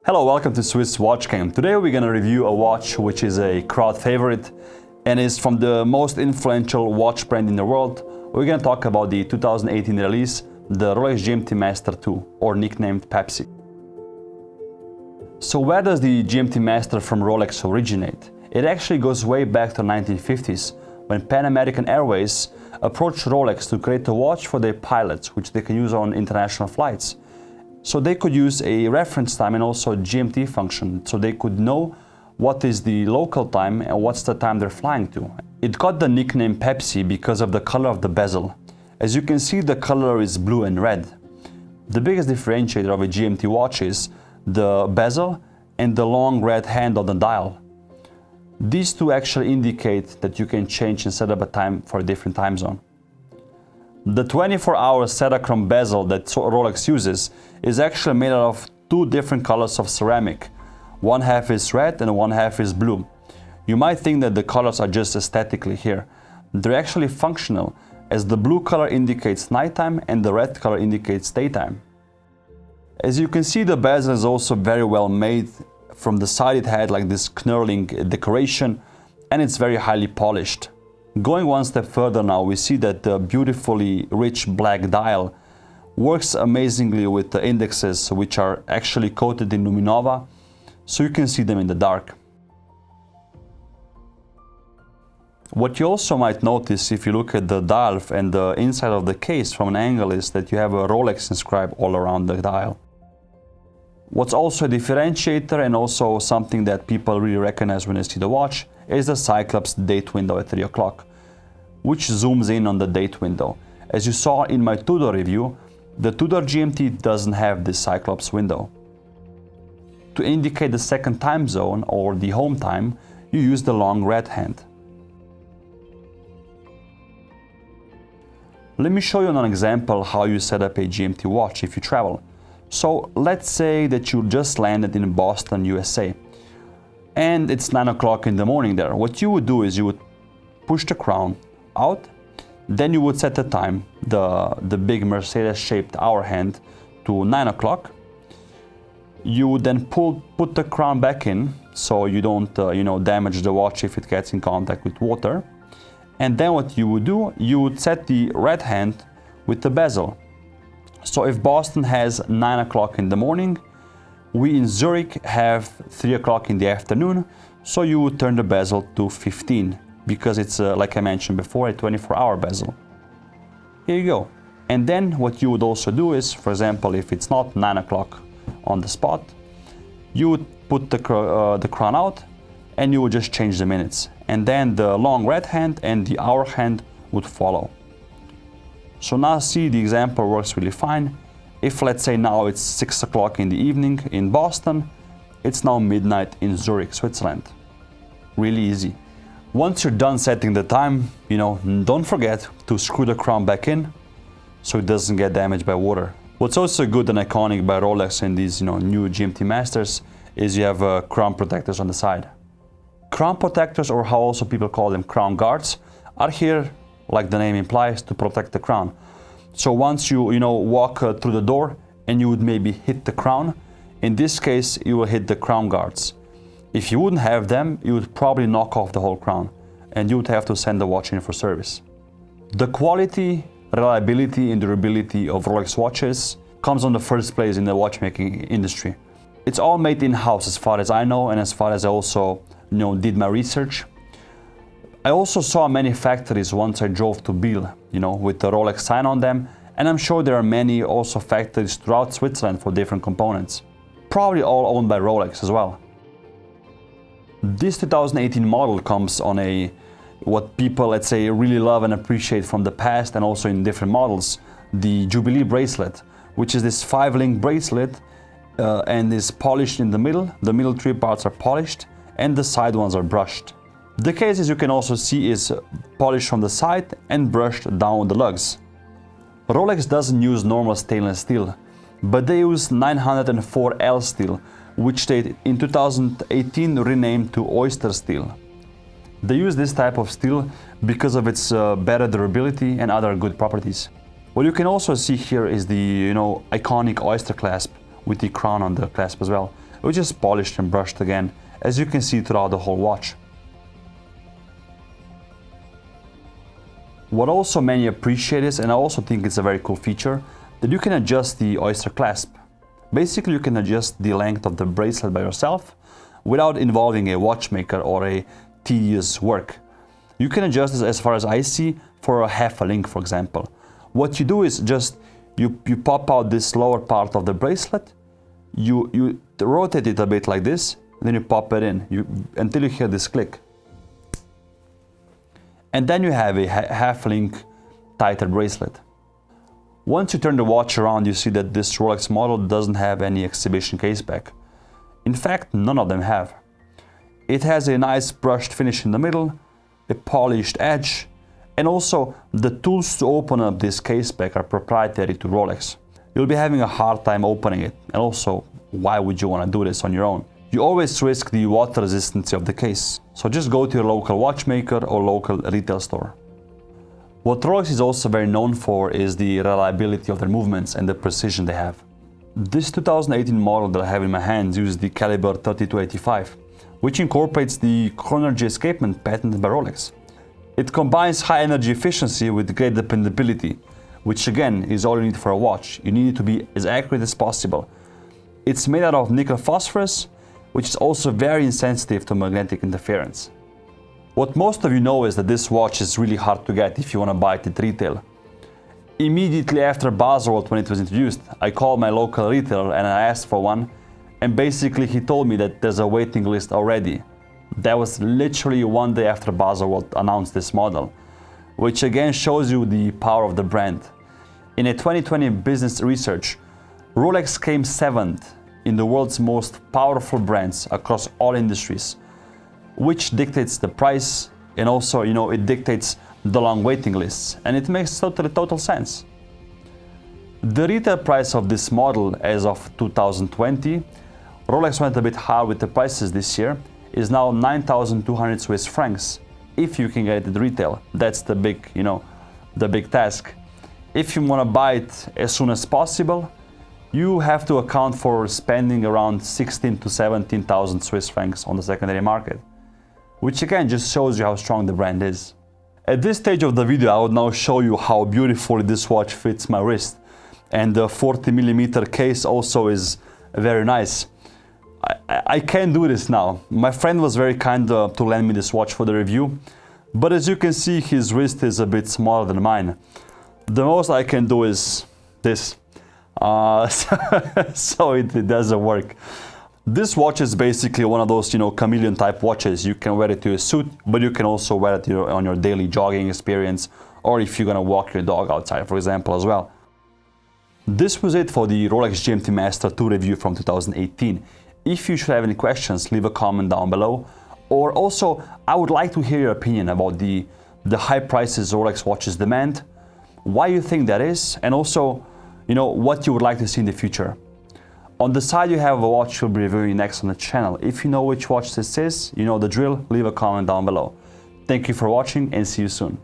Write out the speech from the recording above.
Hello, welcome to Swiss Watch Game. Today we're going to review a watch which is a crowd favorite and is from the most influential watch brand in the world. We're going to talk about the 2018 release, the Rolex GMT-Master 2, or nicknamed Pepsi. So where does the GMT-Master from Rolex originate? It actually goes way back to the 1950s, when Pan American Airways approached Rolex to create a watch for their pilots, which they can use on international flights. So they could use a reference time and also a GMT function, so they could know what is the local time and what's the time they're flying to. It got the nickname Pepsi because of the color of the bezel. As you can see, the color is blue and red. The biggest differentiator of a GMT watch is the bezel and the long red hand on the dial. These two actually indicate that you can change and set up a time for a different time zone. The 24-hour cerachrom bezel that Rolex uses is actually made out of two different colors of ceramic. One half is red and one half is blue. You might think that the colors are just aesthetically here. They're actually functional, as the blue color indicates nighttime and the red color indicates daytime. As you can see, the bezel is also very well made. From the side it had like this knurling decoration, and it's very highly polished. Going one step further now, we see that the beautifully rich black dial works amazingly with the indexes, which are actually coated in Luminova, so you can see them in the dark. What you also might notice if you look at the dial and the inside of the case from an angle is that you have a Rolex inscribed all around the dial. What's also a differentiator and also something that people really recognize when they see the watch is the Cyclops date window at 3 o'clock, which zooms in on the date window. As you saw in my Tudor review, the Tudor GMT doesn't have this Cyclops window. To indicate the second time zone or the home time, you use the long red hand. Let me show you an example how you set up a GMT watch if you travel. So let's say that you just landed in Boston, USA, and it's 9 o'clock in the morning there. What you would do is you would push the crown out, then you would set the time, the big Mercedes-shaped hour hand, to 9 o'clock. You would then put the crown back in, so you don't damage the watch if it gets in contact with water. And then what you would do, you would set the red hand with the bezel. So if Boston has 9 o'clock in the morning, we in Zurich have 3 o'clock in the afternoon, so you would turn the bezel to 15, because it's, like I mentioned before, a 24-hour bezel. Here you go. And then what you would also do is, for example, if it's not 9 o'clock on the spot, you would put the crown out and you would just change the minutes. And then the long red hand and the hour hand would follow. So now see, the example works really fine. If let's say now it's 6 o'clock in the evening in Boston, it's now midnight in Zurich, Switzerland. Really easy. Once you're done setting the time, don't forget to screw the crown back in so it doesn't get damaged by water. What's also good and iconic by Rolex in these new GMT Masters is you have crown protectors on the side. Crown protectors, or how also people call them, crown guards, are here, like the name implies, to protect the crown. So once you walk through the door and you would maybe hit the crown, in this case you will hit the crown guards. If you wouldn't have them, you would probably knock off the whole crown and you would have to send the watch in for service. The quality, reliability and durability of Rolex watches comes on the first place in the watchmaking industry. It's all made in-house as far as I know, and as far as I also did my research. I also saw many factories once I drove to Biel, with the Rolex sign on them, and I'm sure there are many also factories throughout Switzerland for different components. Probably all owned by Rolex as well. This 2018 model comes on what people, let's say, really love and appreciate from the past and also in different models, the Jubilee bracelet, which is this 5-link bracelet and is polished in the middle. The middle 3 parts are polished and the side ones are brushed. The case, as you can also see, is polished from the side and brushed down the lugs. Rolex doesn't use normal stainless steel, but they use 904L steel, which they in 2018 renamed to Oyster steel. They use this type of steel because of its better durability and other good properties. What you can also see here is the iconic Oyster Clasp with the crown on the clasp as well. which is polished and brushed again, as you can see throughout the whole watch. What also many appreciate is, and I also think it's a very cool feature, that you can adjust the Oyster Clasp. Basically, you can adjust the length of the bracelet by yourself without involving a watchmaker or a tedious work. You can adjust this, as far as I see, for a half a link, for example. What you do is just you pop out this lower part of the bracelet, you rotate it a bit like this, then you pop it in until you hear this click. And then you have a half link tighter bracelet. Once you turn the watch around, you see that this Rolex model doesn't have any exhibition case back. In fact, none of them have. It has a nice brushed finish in the middle, a polished edge, and also the tools to open up this case back are proprietary to Rolex. You'll be having a hard time opening it, and also, why would you want to do this on your own? You always risk the water resistance of the case, so just go to your local watchmaker or local retail store. What Rolex is also very known for is the reliability of their movements and the precision they have. This 2018 model that I have in my hands uses the caliber 3285, which incorporates the chronergy escapement patented by Rolex. It combines high energy efficiency with great dependability, which again is all you need for a watch. You need it to be as accurate as possible. It's made out of nickel phosphorus, which is also very insensitive to magnetic interference. What most of you know is that this watch is really hard to get if you want to buy it at retail. Immediately after BaselWorld, when it was introduced, I called my local retailer and I asked for one, and basically he told me that there's a waiting list already. That was literally one day after BaselWorld announced this model, which again shows you the power of the brand. In a 2020 business research, Rolex came 7th in the world's most powerful brands across all industries, which dictates the price, and also, it dictates the long waiting lists, and it makes total sense. The retail price of this model as of 2020, Rolex went a bit hard with the prices this year, is now 9,200 Swiss francs, if you can get it at retail. That's the big, the big task. If you want to buy it as soon as possible, you have to account for spending around 16,000 to 17,000 Swiss francs on the secondary market, which again just shows you how strong the brand is. At this stage of the video, I will now show you how beautifully this watch fits my wrist, and the 40mm case also is very nice. I can't do this now. My friend was very kind to lend me this watch for the review, but as you can see, his wrist is a bit smaller than mine. The most I can do is this. So it doesn't work. This watch is basically one of those, chameleon type watches. You can wear it to a suit, but you can also wear it on your daily jogging experience, or if you're gonna walk your dog outside, for example, as well. This was it for the Rolex GMT-Master 2 review from 2018. If you should have any questions, leave a comment down below. Or also, I would like to hear your opinion about the high prices Rolex watches demand, why you think that is, and also, what you would like to see in the future. On the side you have a watch we'll be reviewing next on the channel. If you know which watch this is, you know the drill, leave a comment down below. Thank you for watching and see you soon.